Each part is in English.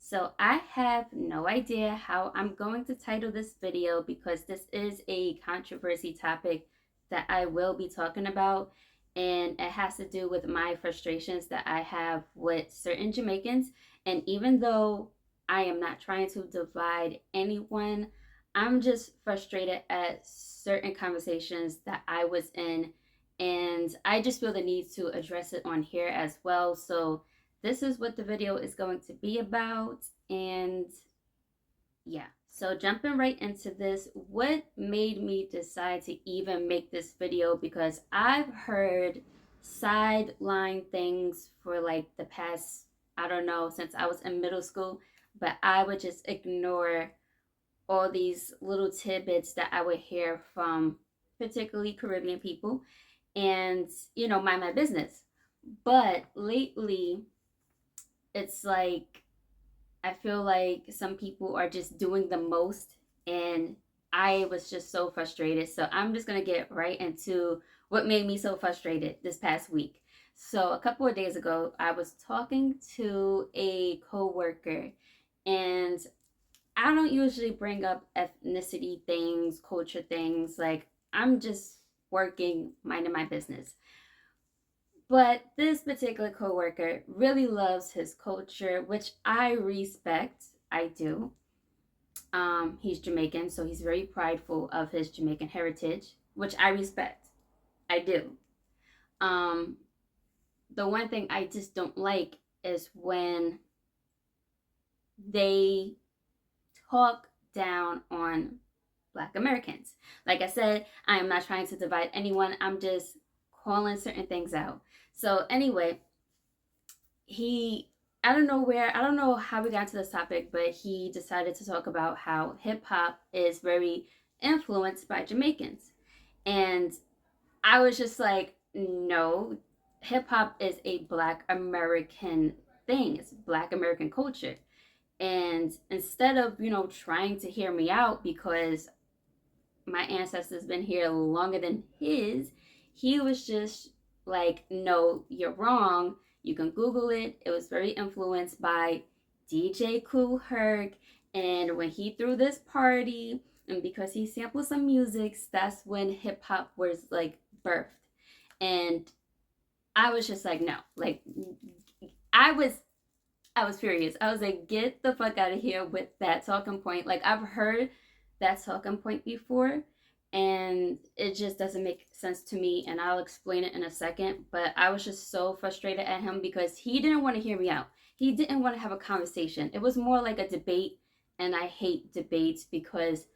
So I have no idea how I'm going to title this video because this is a controversy topic that I will be talking about, and it has to do with my frustrations that I have with certain Jamaicans. And even though I am not trying to divide anyone, I'm just frustrated at certain conversations that I was in, and I just feel the need to address it on here as well. So this is what the video is going to be about. And yeah, so jumping right into this, what made me decide to even make this video? Because I've heard sideline things for like the past, I don't know, since I was in middle school, but I would just ignore all these little tidbits that I would hear from particularly Caribbean people and, mind my business. But lately, it's like I feel like some people are just doing the most, and I was just so frustrated. So I'm just gonna get right into what made me so frustrated this past week. So a couple of days ago, I was talking to a coworker, and I don't usually bring up ethnicity things, culture things. Like I'm just working, minding my business. But this particular coworker really loves his culture, which I respect. I do. He's Jamaican, so he's very prideful of his Jamaican heritage, which I respect. I do. Um, the one thing I just don't like is when they talk down on Black Americans. Like I said, I am not trying to divide anyone. I'm just calling certain things out. So anyway, he I don't know how we got to this topic, but he decided to talk about how hip hop is very influenced by Jamaicans. And I was just like, no, hip hop is a Black American thing. It's Black American culture. And instead of, trying to hear me out because my ancestors been here longer than his, he was just like, no, you're wrong. You can Google it. It was very influenced by DJ Kool Herc. And when he threw this party, and because he sampled some music, that's when hip hop was like birthed. And I was just like, no, like I was I was furious. I was like, get the fuck out of here with that talking point. Like, I've heard that talking point before, and it just doesn't make sense to me. And I'll explain it in a second. But I was just so frustrated at him because he didn't want to hear me out. He didn't want to have a conversation. It was more like a debate, and I hate debates because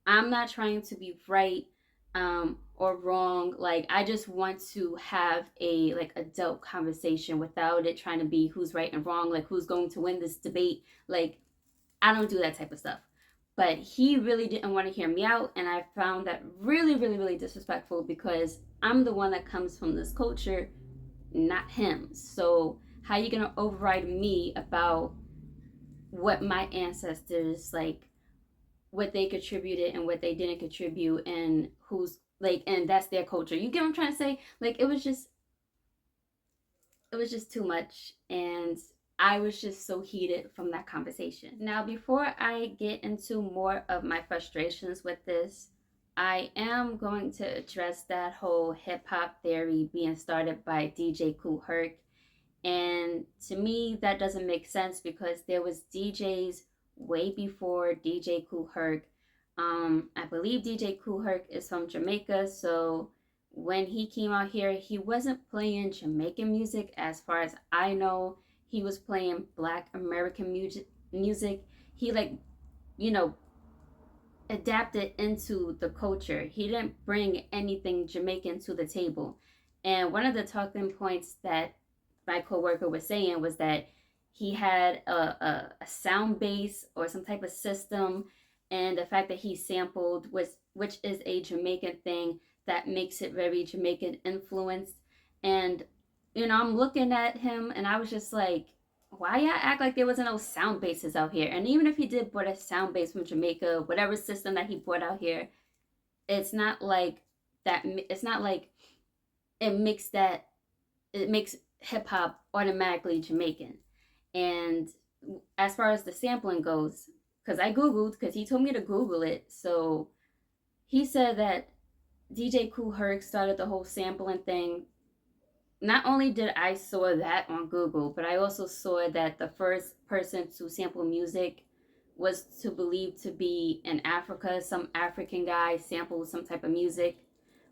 I'm not trying to be right or wrong. Like I just want to have a like adult conversation without it trying to be who's right and wrong, like who's going to win this debate. Like I don't do that type of stuff. But he really didn't want to hear me out, and I found that really, really, really disrespectful because I'm the one that comes from this culture, not him. So how you gonna override me about what my ancestors like, what they contributed and what they didn't contribute, and who's like, and that's their culture. You get what I'm trying to say? Like it was just too much, and I was just so heated from that conversation. Now, before I get into more of my frustrations with this, I am going to address that whole hip hop theory being started by DJ Kool Herc. And to me, that doesn't make sense because there was DJs way before DJ Kool Herc. I believe DJ Kool Herc is from Jamaica, so when he came out here, he wasn't playing Jamaican music. As far as I know, he was playing Black American music. He like, you know, adapted into the culture. He didn't bring anything Jamaican to the table. And one of the talking points that my coworker was saying was that he had a sound base or some type of system, and the fact that he sampled was, which is a Jamaican thing, that makes it very Jamaican influenced. And I'm looking at him, and I was just like, why y'all act like there wasn't no sound bases out here? And even if he did brought a sound base from Jamaica, whatever system that he brought out here, it's not like that. It's not like it makes that it makes hip hop automatically Jamaican. And as far as the sampling goes, because I Googled, because he told me to Google it. So he said that DJ Kool Herc started the whole sampling thing. Not only did I saw that on Google, but I also saw that the first person to sample music was to believe to be in Africa. Some African guy sampled some type of music,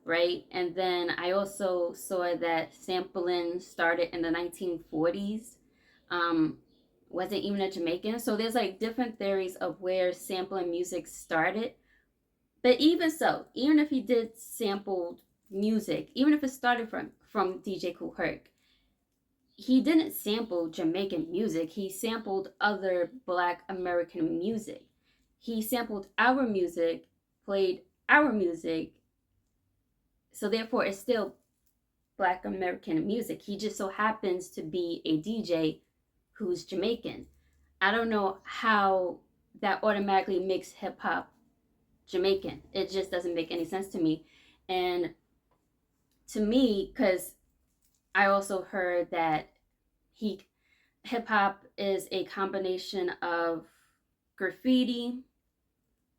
right? And then I also saw that sampling started in the 1940s. Um, wasn't even a Jamaican. So there's like different theories of where sampling music started. But even so, even if he did sample music, even if it started from DJ Kool Herc, he didn't sample Jamaican music. He sampled other Black American music. He sampled our music, played our music. So therefore, it's still Black American music. He just so happens to be a DJ who's Jamaican. I don't know how that automatically makes hip hop Jamaican. It just doesn't make any sense to me. And to me, because I also heard that he hip hop is a combination of graffiti,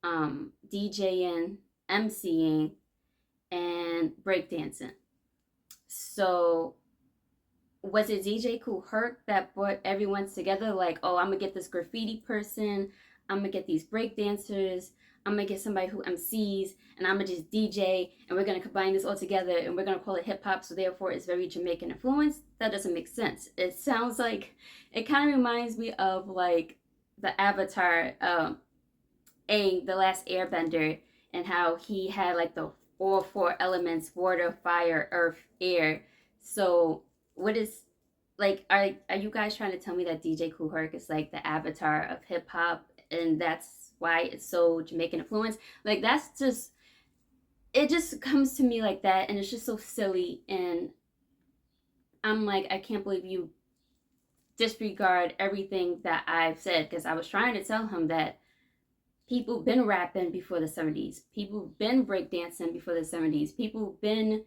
DJing, MCing, and breakdancing. So was it DJ Kool Herc that brought everyone together? Like, oh, I'm gonna get this graffiti person, I'm gonna get these breakdancers, I'm gonna get somebody who MCs, and I'm gonna just DJ, and we're gonna combine this all together, and we're gonna call it hip hop. So therefore, it's very Jamaican influenced. That doesn't make sense. It sounds like it kind of reminds me of like the Avatar, Aang, the Last Airbender, and how he had like the all four elements: water, fire, earth, air. So what is like are you guys trying to tell me that DJ Kool Herc is like the avatar of hip hop and that's why it's so Jamaican influenced? Like that's just it just comes to me like that and it's just so silly and I'm like I can't believe you disregard everything that I've said because I was trying to tell him that people been rapping before the 70s. People been breakdancing before the 70s. People been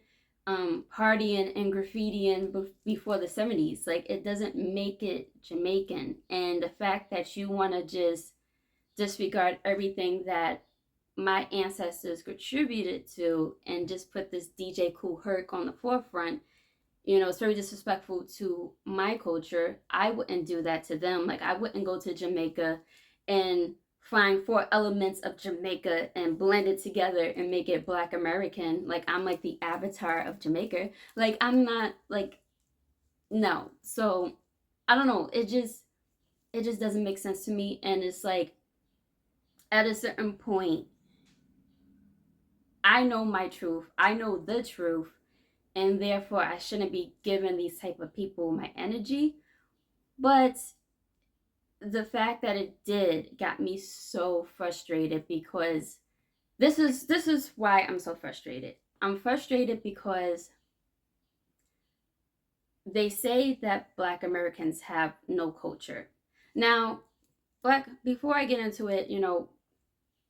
partying and graffitiing before the 70s. Like, it doesn't make it Jamaican. And the fact that you want to just disregard everything that my ancestors contributed to and just put this DJ Kool Herc on the forefront, you know, it's very disrespectful to my culture. I wouldn't do that to them. Like, I wouldn't go to Jamaica and find four elements of Jamaica and blend it together and make it Black American. Like I'm like the avatar of Jamaica. Like I'm not like no. So I don't know. It just doesn't make sense to me. And it's like at a certain point, I know my truth. I know the truth. And therefore I shouldn't be giving these type of people my energy. But the fact that it did got me so frustrated because this is why I'm so frustrated. I'm frustrated because they say that Black Americans have no culture. Now, before I get into it, you know,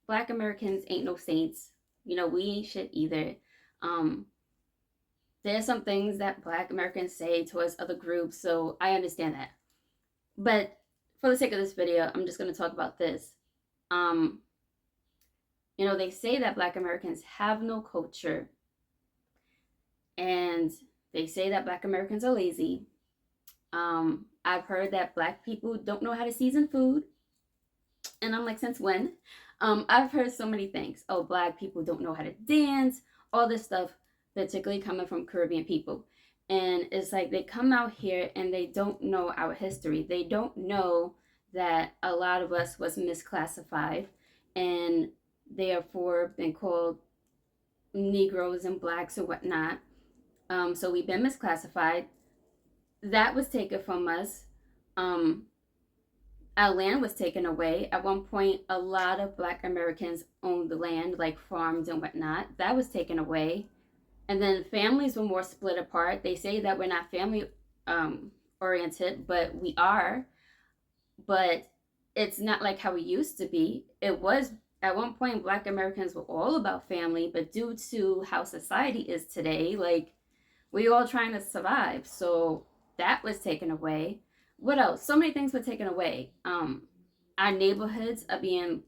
Black Americans ain't no saints. You know, we ain't shit either. Um, there's some things that Black Americans say towards other groups, so I understand that. But for the sake of this video, I'm just gonna talk about this. Um, you know, they say that Black Americans have no culture, and they say that Black Americans are lazy. I've heard that Black people don't know how to season food, and I'm like, since when? I've heard so many things. Oh, Black people don't know how to dance, all this stuff, particularly coming from Caribbean people. And it's like they come out here and they don't know our history. They don't know that a lot of us was misclassified and therefore been called Negroes and Blacks or whatnot. So we've been misclassified. That was taken from us. Um, our land was taken away. At one point, a lot of Black Americans owned the land, like farms and whatnot. That was taken away. And then families were more split apart. They say that we're not family oriented, but we are. But it's not like how we used to be. It was at one point Black Americans were all about family, but due to how society is today, like we all trying to survive. So that was taken away. what else? So many things were taken away. Our neighborhoods are being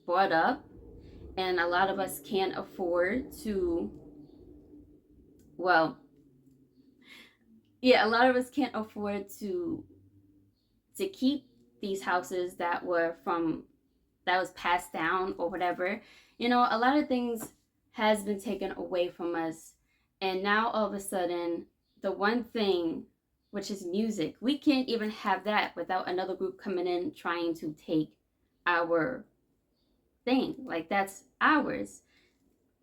bought up, and a lot of us can't afford to, well, yeah, a lot of us can't afford to keep these houses that were from that was passed down or whatever. You know, a lot of things has been taken away from us, and now all of a sudden, the one thing, which is music, we can't even have that without another group coming in trying to take our thing. Like, that's ours.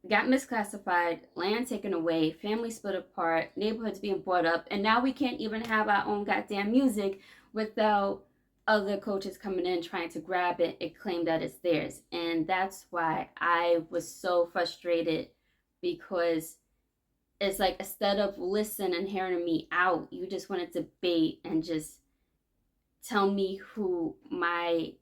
Got misclassified, land taken away, family split apart, neighborhoods being bought up, and now we can't even have our own goddamn music without other coaches coming in trying to grab it and claim that it's theirs. And that's why I was so frustrated, because it's like, instead of listening and hearing me out, you just want to debate and just tell me who my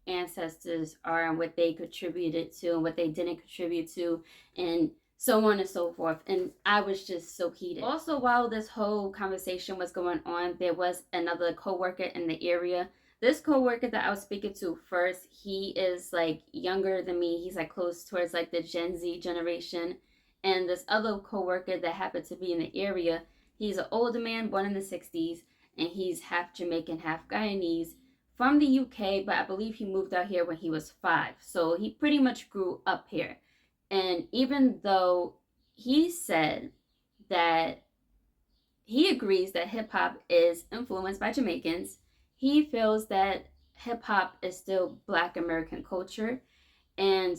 ancestors are and what they contributed to and what they didn't contribute to, and so on and so forth. And I was just so heated. Also, while this whole conversation was going on, there was another coworker in the area. This coworker that I was speaking to first, he is like younger than me. He's like close towards like the Gen Z generation. And this other coworker that happened to be in the area, he's an older man born in the 60s, and he's half Jamaican, half Guyanese, from the UK, but I believe he moved out here when he was 5. So he pretty much grew up here. And even though he said that he agrees that hip hop is influenced by Jamaicans, he feels that hip hop is still Black American culture. And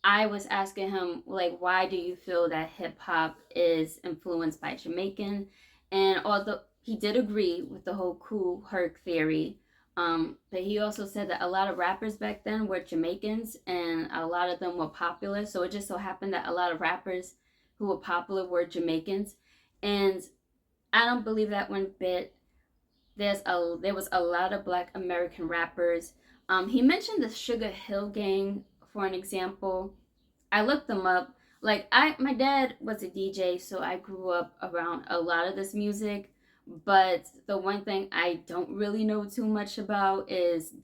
I was asking him, like, why do you feel that hip hop is influenced by Jamaican? And although he did agree with the whole Kool Herc theory, but he also said that a lot of rappers back then were Jamaicans, and a lot of them were popular. So it just so happened that a lot of rappers who were popular were Jamaicans. And I don't believe that one bit. There was a lot of Black American rappers. He mentioned the Sugar Hill Gang for an example. I looked them up. Like, my dad was a DJ, so I grew up around a lot of this music. But the one thing I don't really know too much about is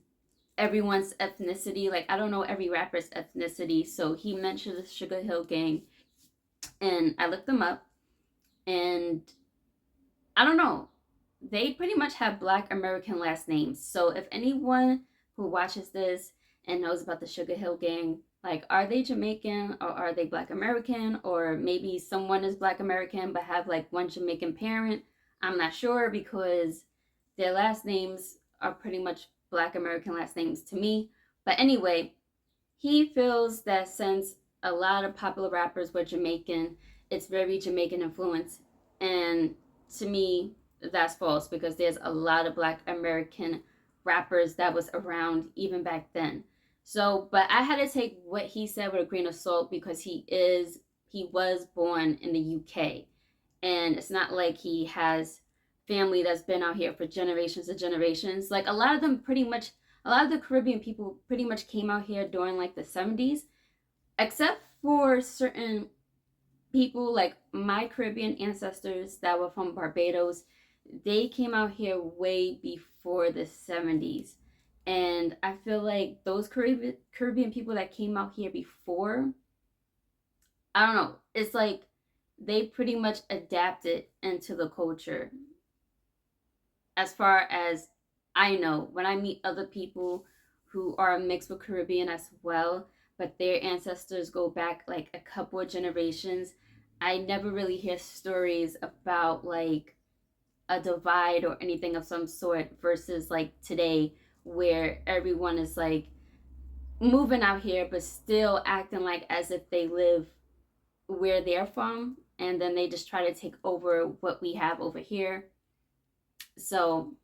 everyone's ethnicity. Like, I don't know every rapper's ethnicity. So he mentioned the Sugar Hill Gang, and I looked them up, and I don't know. They pretty much have Black American last names. So if anyone who watches this and knows about the Sugar Hill Gang, like, are they Jamaican or are they Black American? Or maybe someone is Black American but have like one Jamaican parent. I'm not sure, because their last names are pretty much Black American last names to me. But anyway, he feels that since a lot of popular rappers were Jamaican, it's very Jamaican influence. And to me, that's false, because there's a lot of Black American rappers that was around even back then. So, but I had to take what he said with a grain of salt, because he was born in the UK, and it's not like he has family that's been out here for generations and generations. Like, a lot of them pretty much, a lot of the Caribbean people pretty much came out here during like the 70s, except for certain people like my Caribbean ancestors that were from Barbados. They came out here way before the 70s. And I feel like those Caribbean people that came out here before, I don't know, it's like they pretty much adapted into the culture. As far as I know, when I meet other people who are mixed with Caribbean as well, but their ancestors go back like a couple of generations, I never really hear stories about like a divide or anything of some sort, versus like today, where everyone is like moving out here but still acting like as if they live where they're from, and then they just try to take over what we have over here. So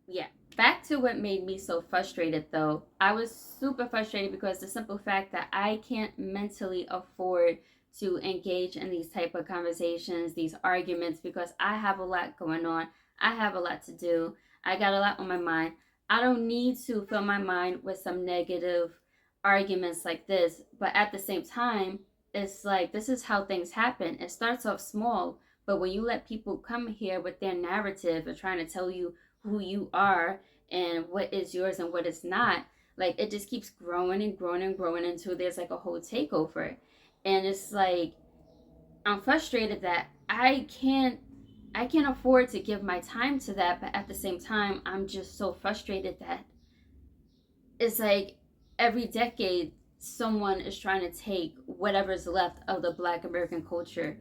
yeah, back to what made me so frustrated though. I was super frustrated because the simple fact that I can't mentally afford to engage in these type of conversations, these arguments, because I have a lot going on. I have a lot to do. I got a lot on my mind. I don't need to fill my mind with some negative arguments like this, but at the same time, it's like, this is how things happen. It starts off small, but when you let people come here with their narrative and trying to tell you who you are and what is yours and what is not, like it just keeps growing and growing and growing until there's like a whole takeover. And it's like I'm frustrated that I can't afford to give my time to that, but at the same time I'm just so frustrated that it's like every decade someone is trying to take whatever's left of the Black American culture,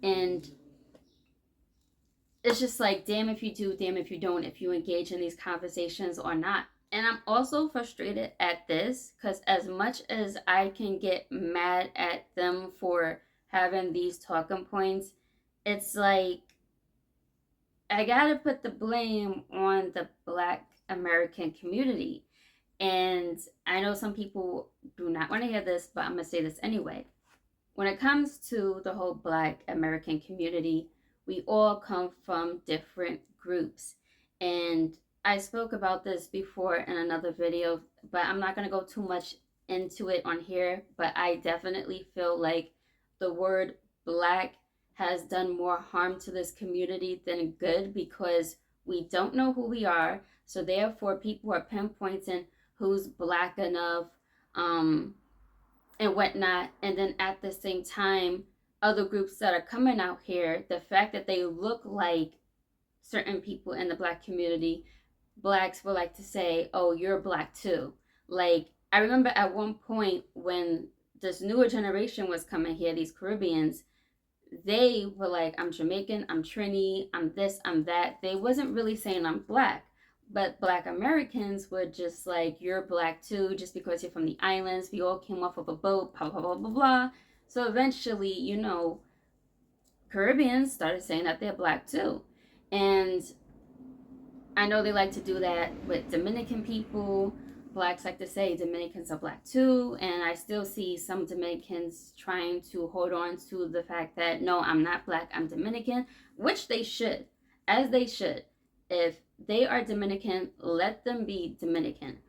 and it's just like damn if you do, damn if you don't, if you engage in these conversations or not. And I'm also frustrated at this because as much as I can get mad at them for having these talking points, it's like I gotta put the blame on the Black American community. And I know some people do not want to hear this, but I'm going to say this anyway. When it comes to the whole Black American community, we all come from different groups. And I spoke about this before in another video, but I'm not going to go too much into it on here. But I definitely feel like the word Black has done more harm to this community than good because we don't know who we are. So therefore, people are pinpointing who's Black enough, um, and whatnot. And then at the same time, other groups that are coming out here, the fact that they look like certain people in the Black community, Blacks will like to say, oh, you're Black too. Like, I remember at one point when this newer generation was coming here, these Caribbeans, they were like, I'm Jamaican, I'm Trini, I'm this, I'm that. They wasn't really saying I'm Black. But Black Americans were just like, you're Black too, just because you're from the islands. We all came off of a boat, blah, blah, blah, blah, blah. So eventually, Caribbeans started saying that they're Black too. And I know they like to do that with Dominican people. Blacks like to say Dominicans are Black too. And I still see some Dominicans trying to hold on to the fact that, no, I'm not Black, I'm Dominican, which they should, as they should. If they are Dominican, let them be Dominican.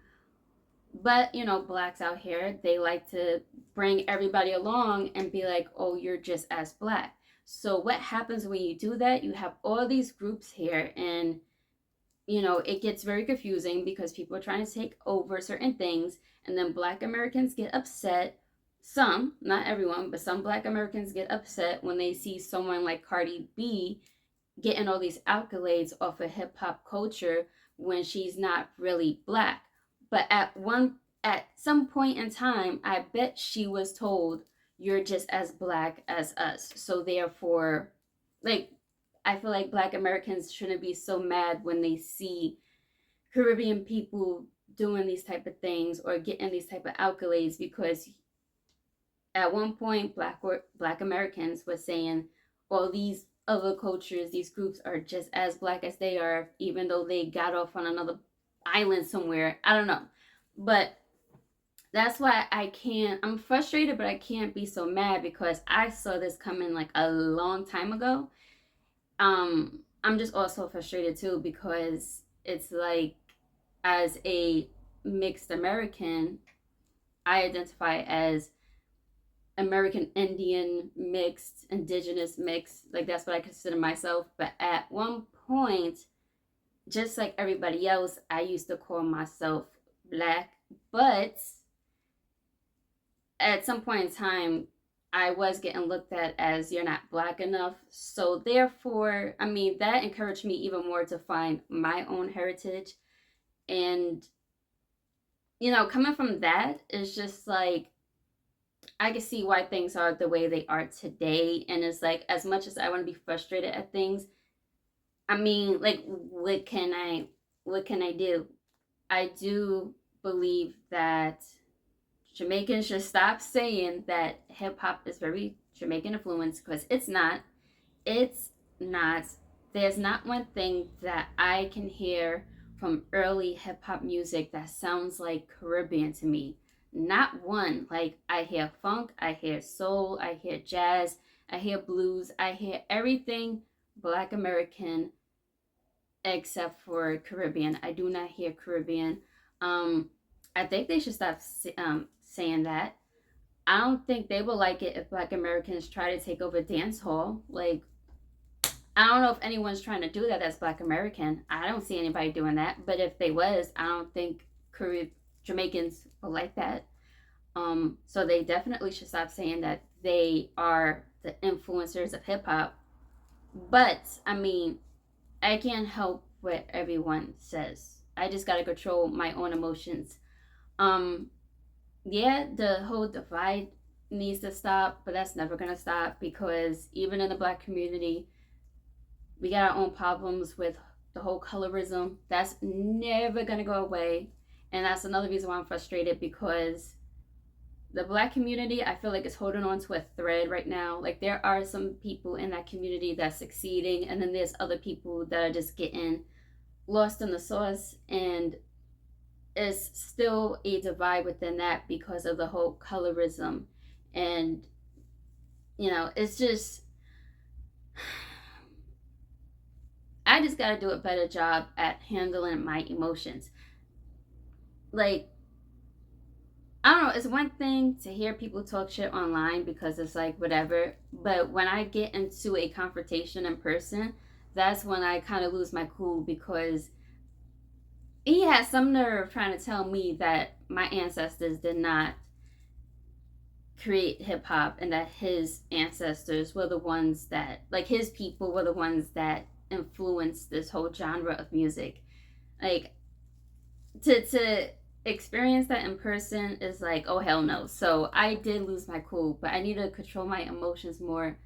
But, Blacks out here, they like to bring everybody along and be like, oh, you're just as Black. So what happens when you do that? You have all these groups here, and it gets very confusing because people are trying to take over certain things, and then Black Americans get upset. Some, not everyone, but some Black Americans get upset when they see someone like Cardi B getting all these accolades off of hip hop culture when she's not really Black. But at some point in time, I bet she was told, you're just as Black as us. So therefore, like, I feel like Black Americans shouldn't be so mad when they see Caribbean people doing these type of things or getting these type of accolades, because at one point Black Americans were saying, well, these other cultures, these groups are just as Black as they are, even though they got off on another island somewhere. I don't know. But that's why I'm frustrated, but I can't be so mad because I saw this coming like a long time ago. I'm just also frustrated too because it's like, as a mixed American, I identify as American Indian mixed, indigenous mixed. Like, that's what I consider myself. But at one point, just like everybody else, I used to call myself Black. But at some point in time, I was getting looked at as, you're not Black enough. So therefore, I mean, that encouraged me even more to find my own heritage. And, coming from that, it's just like, I can see why things are the way they are today. And it's like, as much as I want to be frustrated at things, I mean, like, what can I do? I do believe that Jamaicans should stop saying that hip hop is very Jamaican influenced, because it's not. It's not. There's not one thing that I can hear from early hip hop music that sounds like Caribbean to me. Not one. Like, I hear funk, I hear soul, I hear jazz, I hear blues, I hear everything Black American except for Caribbean. I do not hear Caribbean. I think they should stop saying that. I don't think they will like it if Black Americans try to take over dance hall. Like, I don't know if anyone's trying to do that that's Black American. I don't see anybody doing that. But if they was, I don't think Jamaicans will like that. So they definitely should stop saying that they are the influencers of hip hop. But I mean, I can't help what everyone says. I just gotta control my own emotions. Um, yeah, the whole divide needs to stop, but that's never gonna stop because even in the Black community, we got our own problems with the whole colorism. That's never gonna go away, and that's another reason why I'm frustrated because the Black community, I feel like, is holding on to a thread right now. Like there are some people in that community that's succeeding, and then there's other people that are just getting lost in the sauce, and it's still a divide within that because of the whole colorism. And it's just, I just got to do a better job at handling my emotions. Like, I don't know, it's one thing to hear people talk shit online because it's like whatever, but when I get into a confrontation in person, that's when I kind of lose my cool because he had some nerve trying to tell me that my ancestors did not create hip hop and that his ancestors were the ones that, like, his people were the ones that influenced this whole genre of music. Like, to experience that in person is like, oh hell no. So I did lose my cool, but I need to control my emotions more,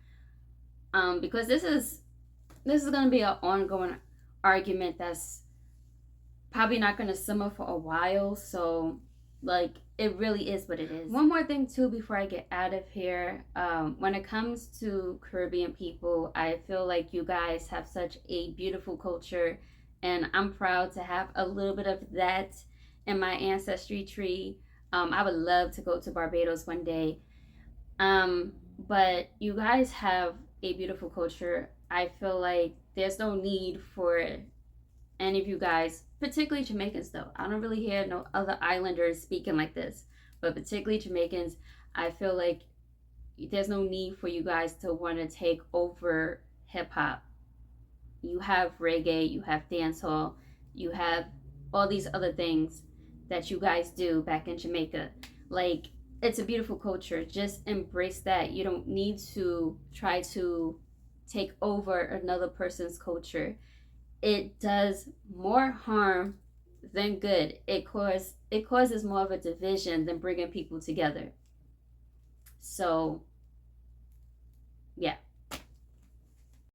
because this is gonna be an ongoing argument that's probably not gonna simmer for a while. So like it really is what it is. One more thing too before I get out of here. When it comes to Caribbean people, I feel like you guys have such a beautiful culture, and I'm proud to have a little bit of that in my ancestry tree. I would love to go to Barbados one day. But you guys have a beautiful culture. I feel like there's no need for any of you guys, particularly Jamaicans though. I don't really hear no other islanders speaking like this, but particularly Jamaicans, I feel like there's no need for you guys to want to take over hip hop. You have reggae, you have dancehall, you have all these other things that you guys do back in Jamaica. Like, it's a beautiful culture. Just embrace that. You don't need to try to take over another person's culture. It does more harm than good. It causes more of a division than bringing people together. So, yeah.